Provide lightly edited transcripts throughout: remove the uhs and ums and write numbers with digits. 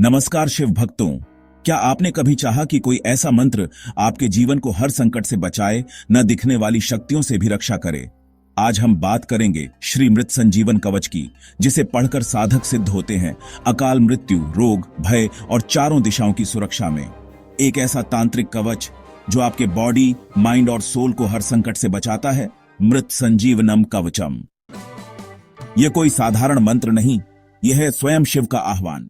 नमस्कार शिव भक्तों। क्या आपने कभी चाहा कि कोई ऐसा मंत्र आपके जीवन को हर संकट से बचाए, न दिखने वाली शक्तियों से भी रक्षा करे? आज हम बात करेंगे श्री मृत संजीवन कवच की, जिसे पढ़कर साधक सिद्ध होते हैं अकाल मृत्यु, रोग, भय और चारों दिशाओं की सुरक्षा में। एक ऐसा तांत्रिक कवच जो आपके बॉडी, माइंड और सोल को हर संकट से बचाता है। मृत संजीवनम कवचम। यह कोई साधारण मंत्र नहीं, यह है स्वयं शिव का आह्वान।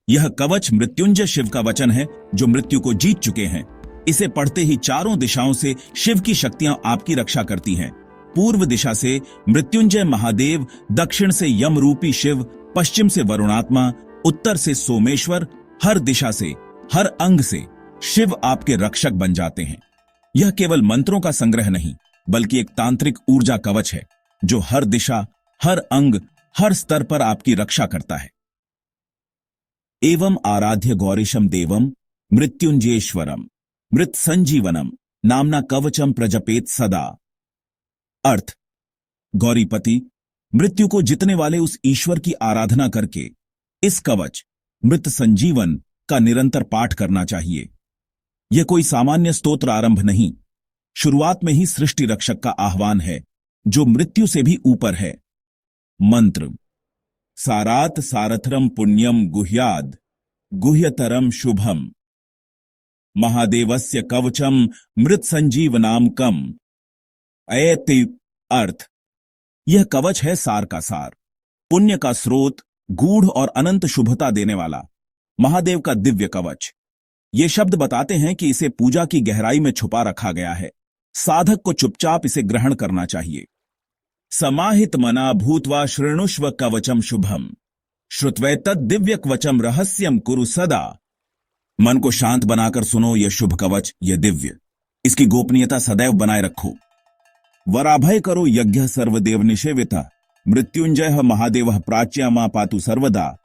यह कवच मृत्युंजय शिव का वचन है, जो मृत्यु को जीत चुके हैं। इसे पढ़ते ही चारों दिशाओं से शिव की शक्तियां आपकी रक्षा करती हैं। पूर्व दिशा से मृत्युंजय महादेव, दक्षिण से यम रूपी शिव, पश्चिम से वरुणात्मा, उत्तर से सोमेश्वर, हर दिशा से, हर अंग से शिव आपके रक्षक बन जाते हैं। यह केवल मंत्रों का संग्रह नहीं, बल्कि एक तांत्रिक ऊर्जा कवच है, जो हर दिशा, हर अंग, हर स्तर पर आपकी रक्षा करता है। एवं आराध्य गौरीशम देवम मृत्युंजयेश्वरम मृत संजीवनम नामना कवचम प्रजपेत सदा। अर्थ: गौरीपति, मृत्यु को जितने वाले उस ईश्वर की आराधना करके इस कवच मृत संजीवन का निरंतर पाठ करना चाहिए। यह कोई सामान्य स्तोत्र आरंभ नहीं, शुरुआत में ही सृष्टि रक्षक का आह्वान है, जो मृत्यु से भी ऊपर है। मंत्र: सारात सारथरम पुण्यम गुह्याद गुह्यतरम शुभम महादेवस्य कवचम मृत संजीवनामकम। ऐति अर्थ: यह कवच है सार का सार, पुण्य का स्रोत, गूढ़ और अनंत शुभता देने वाला महादेव का दिव्य कवच। ये शब्द बताते हैं कि इसे पूजा की गहराई में छुपा रखा गया है। साधक को चुपचाप इसे ग्रहण करना चाहिए। समाहित मना भूत्वा शृणुष्व कवचम शुभम श्रुत्वैतत् दिव्य कवचम रहस्यम कुरु सदा। मन को शांत बनाकर सुनो यह शुभ कवच, यह दिव्य, इसकी गोपनीयता सदैव बनाए रखो। वराभय करो यज्ञ सर्वदेव निषेविता मृत्युंजय महादेव प्राच्या पातु सर्वदा।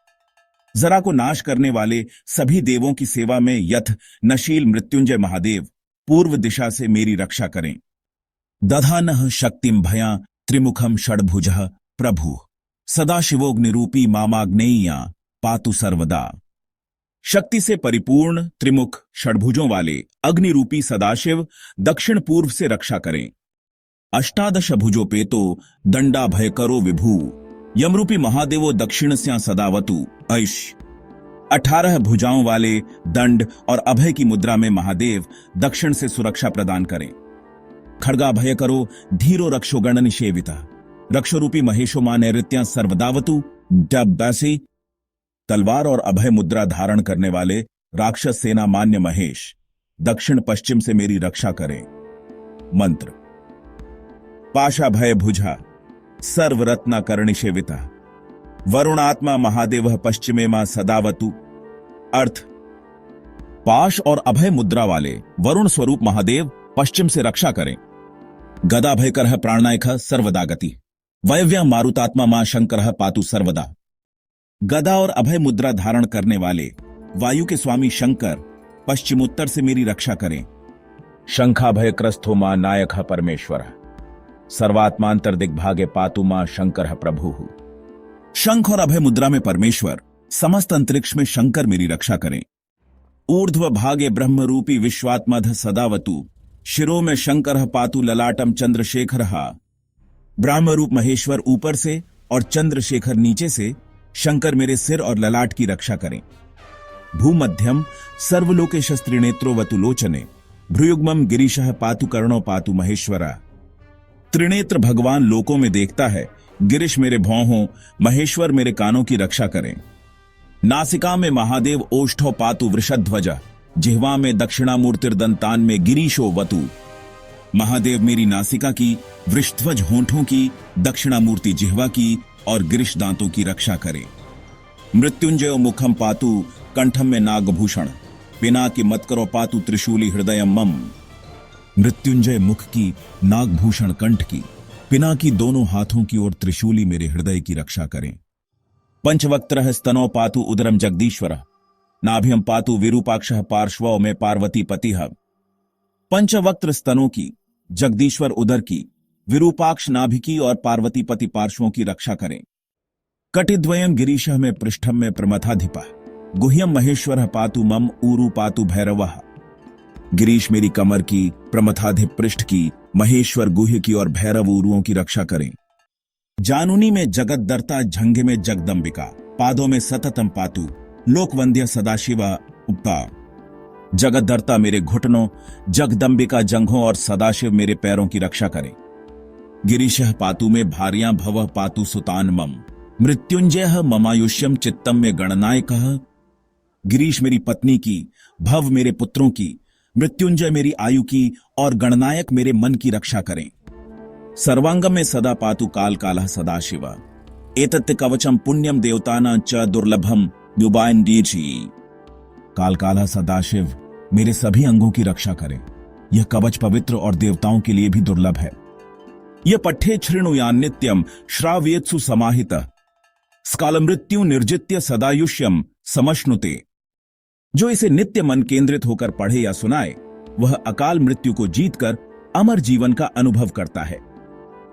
जरा को नाश करने वाले सभी देवों की सेवा में यथ नशील मृत्युंजय महादेव पूर्व दिशा से मेरी रक्षा करें। दधानः शक्तिम भया त्रिमुखम षड्भुजः प्रभु सदाशिवोग्निरूपी मामाग्नेय्या पातु सर्वदा। शक्ति से परिपूर्ण त्रिमुख षड्भुजों वाले अग्निरूपी सदाशिव दक्षिण पूर्व से रक्षा करें। अष्टादश भुजोपेतो दंडा भय करो विभू यमरूपी महादेवो दक्षिणस्या सदावतु ऐश। 18 भुजाओं वाले दंड और अभय की मुद्रा में महादेव दक्षिण से सुरक्षा प्रदान करें। खड़गा भय करो धीरो रक्षो गण निषेविता रक्षोरूपी महेशो मा नैऋत्या सर्वदावतु डब्बासी। तलवार और अभय मुद्रा धारण करने वाले राक्षस सेना मान्य महेश दक्षिण पश्चिम से मेरी रक्षा करें। मंत्र: पाशा भय भुजा सर्वरत्ना कर्णिषेविता वरुणात्मा महादेव पश्चिमे मां सदावतु। अर्थ: पाश और अभय मुद्रा वाले वरुण स्वरूप महादेव पश्चिम से रक्षा करें। गदा भयकर प्राणनायक सर्वदा गति वयव्या मारुतात्मा मां शंकर पातु सर्वदा। गदा और अभय मुद्रा धारण करने वाले वायु के स्वामी शंकर पश्चिमोत्तर से मेरी रक्षा करें। शंखाभय क्रस्थो मां नायक परमेश्वर सर्वात्मांतर दिग्भागे पातु मां शंकर प्रभु। शंख और अभय मुद्रा में परमेश्वर, समस्त अंतरिक्ष में शंकर मेरी रक्षा करें। ऊर्ध्व भागे ब्रह्म रूपी विश्वात्मध सदावतु शिरो में शंकर पातु ललाटम चंद्रशेखर। ब्रह्म रूप महेश्वर ऊपर से और चंद्रशेखर नीचे से शंकर मेरे सिर और ललाट की रक्षा करें। भूमध्यम सर्वलोकेश त्रिनेत्रोवतु लोचने भ्रुयुग्मम गिरीशः पातु कर्णो पातु महेश्वरा। त्रिनेत्र भगवान लोकों में देखता है, गिरीश मेरे भौहों, महेश्वर मेरे कानों की रक्षा करें। नासिका में महादेव ओष्ठो पातु वृषध्वजा जिह्वा में दक्षिणामूर्तिर्दंतान में गिरीशो वतु। महादेव मेरी नासिका की, वृषध्वज होंठों की, दक्षिणामूर्ति जिह्वा की और गिरीश दांतों की रक्षा करें। मृत्युंजय मुखम पातु कंठम में नागभूषण पिना की मत करो पातु त्रिशूली हृदय मम। मृत्युंजय मुख की, नागभूषण कंठ की, पिना की दोनों हाथों की ओर त्रिशूली मेरे हृदय की रक्षा करें। पंचवक्त्रः स्तनो पातु उदरम जगदीश्वर नाभ्यम पातु विरूपाक्षः पार्श्वो में पार्वती पतिः। पंचवक्त्र स्तनों की, जगदीश्वर उदर की, विरूपाक्ष नाभि की और पार्वती पति पार्श्वों की रक्षा करें। कटिद्वयम गिरीशः में पृष्ठम में प्रमथाधिपः गुह्यम महेश्वर पातु मम ऊरु पातु भैरवः। गिरीश मेरी कमर की, प्रमथाधिप पृष्ठ की, महेश्वर गुह्य की और भैरव ऊरुओं की रक्षा करें। जानूनी में जगतदर्ता, झंगे में जगदंबिका, पादों में सततम पातु, लोकवंद्य सदाशिवा उपा। जगतदर्ता मेरे घुटनों, जगदंबिका जंघों और सदाशिव मेरे पैरों की रक्षा करें। गिरीशः पातु में भार्यां भवः पातु सुतान मम। मृत्युंजय ममायुष्यम चित्तम में गणनायकः। गिरीश मेरी पत्नी की, भव मेरे पुत्रों की, मृत्युंजय मेरी आयु की और गणनायक मेरे मन की रक्षा करें। सर्वांगम में सदा पातु काल कालः सदाशिव। एतत् कवचम पुण्यम देवतानां च दुर्लभम युबाइंडीची। काल कालः सदाशिव मेरे सभी अंगों की रक्षा करें। यह कवच पवित्र और देवताओं के लिए भी दुर्लभ है। यह पठ्ये छृणुयान् नित्यम श्राव्येत्सु समाहितः। स्कालमृत्यु निर्जित्य सदायुष्यम समश्नुते। जो इसे नित्य मन केंद्रित होकर पढ़े या सुनाए, वह अकाल मृत्यु को जीतकर अमर जीवन का अनुभव करता है।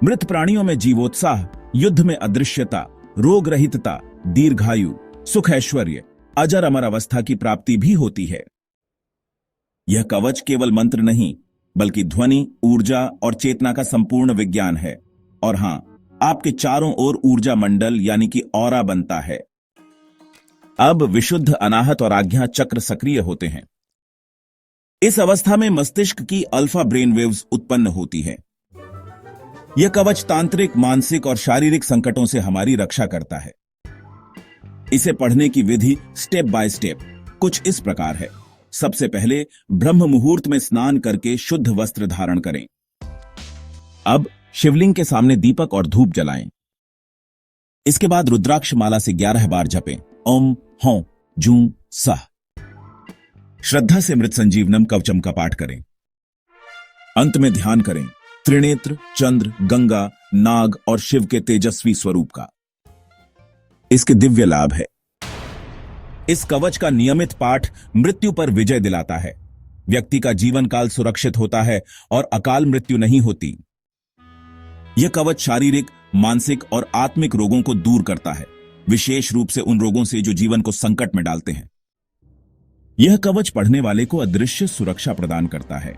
मृत प्राणियों में जीवोत्साह, युद्ध में अदृश्यता, रोग रहितता, दीर्घायु, सुख, ऐश्वर्य, अजर अमर अवस्था की प्राप्ति भी होती है। यह कवच केवल मंत्र नहीं, बल्कि ध्वनि, ऊर्जा और चेतना का संपूर्ण विज्ञान है। और हां, आपके चारों ओर ऊर्जा मंडल यानी कि ऑरा बनता है। अब विशुद्ध अनाहत और आज्ञा चक्र सक्रिय होते हैं। इस अवस्था में मस्तिष्क की अल्फा ब्रेन वेव्स उत्पन्न होती हैं। यह कवच तांत्रिक, मानसिक और शारीरिक संकटों से हमारी रक्षा करता है। इसे पढ़ने की विधि स्टेप बाय स्टेप कुछ इस प्रकार है। सबसे पहले ब्रह्म मुहूर्त में स्नान करके शुद्ध वस्त्र धारण करें। अब शिवलिंग के सामने दीपक और धूप जलाएं। इसके बाद रुद्राक्ष माला से 11 बार जपें। ओम हौं जूं सह। श्रद्धा से मृत संजीवनम कवचम का पाठ करें। अंत में ध्यान करें त्रिनेत्र, चंद्र, गंगा, नाग और शिव के तेजस्वी स्वरूप का। इसके दिव्य लाभ है। इस कवच का नियमित पाठ मृत्यु पर विजय दिलाता है। व्यक्ति का जीवन काल सुरक्षित होता है और अकाल मृत्यु नहीं होती। यह कवच शारीरिक, मानसिक और आत्मिक रोगों को दूर करता है, विशेष रूप से उन रोगों से जो जीवन को संकट में डालते हैं। यह कवच पढ़ने वाले को अदृश्य सुरक्षा प्रदान करता है।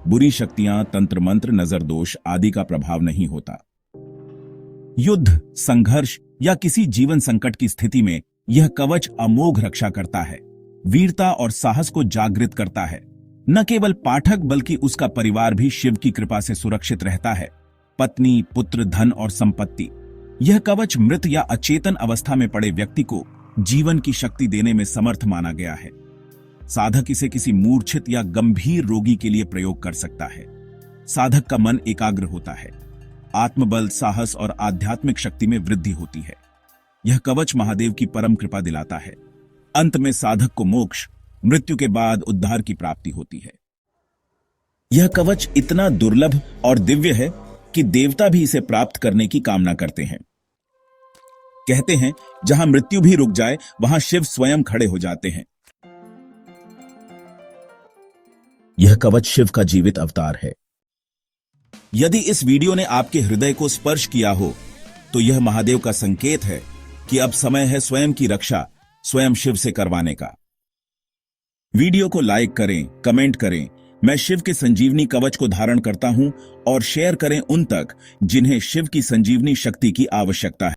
बुरी शक्तियां, तंत्र मंत्र, नजर दोष आदि का प्रभाव नहीं होता। युद्ध, संघर्ष या किसी जीवन संकट की स्थिति में यह कवच अमोघ रक्षा करता है। वीरता और साहस को जागृत करता है। न केवल पाठक बल्कि उसका परिवार भी शिव की कृपा से सुरक्षित रहता है। पत्नी, पुत्र, धन और संपत्ति। यह कवच मृत या अचेतन अवस्था में पड़े व्यक्ति को जीवन की शक्ति देने में समर्थ माना गया है। साधक इसे किसी मूर्छित या गंभीर रोगी के लिए प्रयोग कर सकता है। साधक का मन एकाग्र होता है। आत्मबल, साहस और आध्यात्मिक शक्ति में वृद्धि होती है। यह कवच महादेव की परम कृपा दिलाता है। अंत में साधक को मोक्ष, मृत्यु के बाद उद्धार की प्राप्ति होती है। यह कवच इतना दुर्लभ और दिव्य है कि देवता भी इसे प्राप्त करने की कामना करते हैं। कहते हैं जहां मृत्यु भी रुक जाए वहां शिव स्वयं खड़े हो जाते हैं। यह कवच शिव का जीवित अवतार है। यदि इस वीडियो ने आपके हृदय को स्पर्श किया हो तो यह महादेव का संकेत है कि अब समय है स्वयं की रक्षा स्वयं शिव से करवाने का। वीडियो को लाइक करें, कमेंट करें। मैं शिव के संजीवनी कवच को धारण करता हूं और शेयर करें उन तक जिन्हें शिव की संजीवनी शक्ति की आवश्यकता है।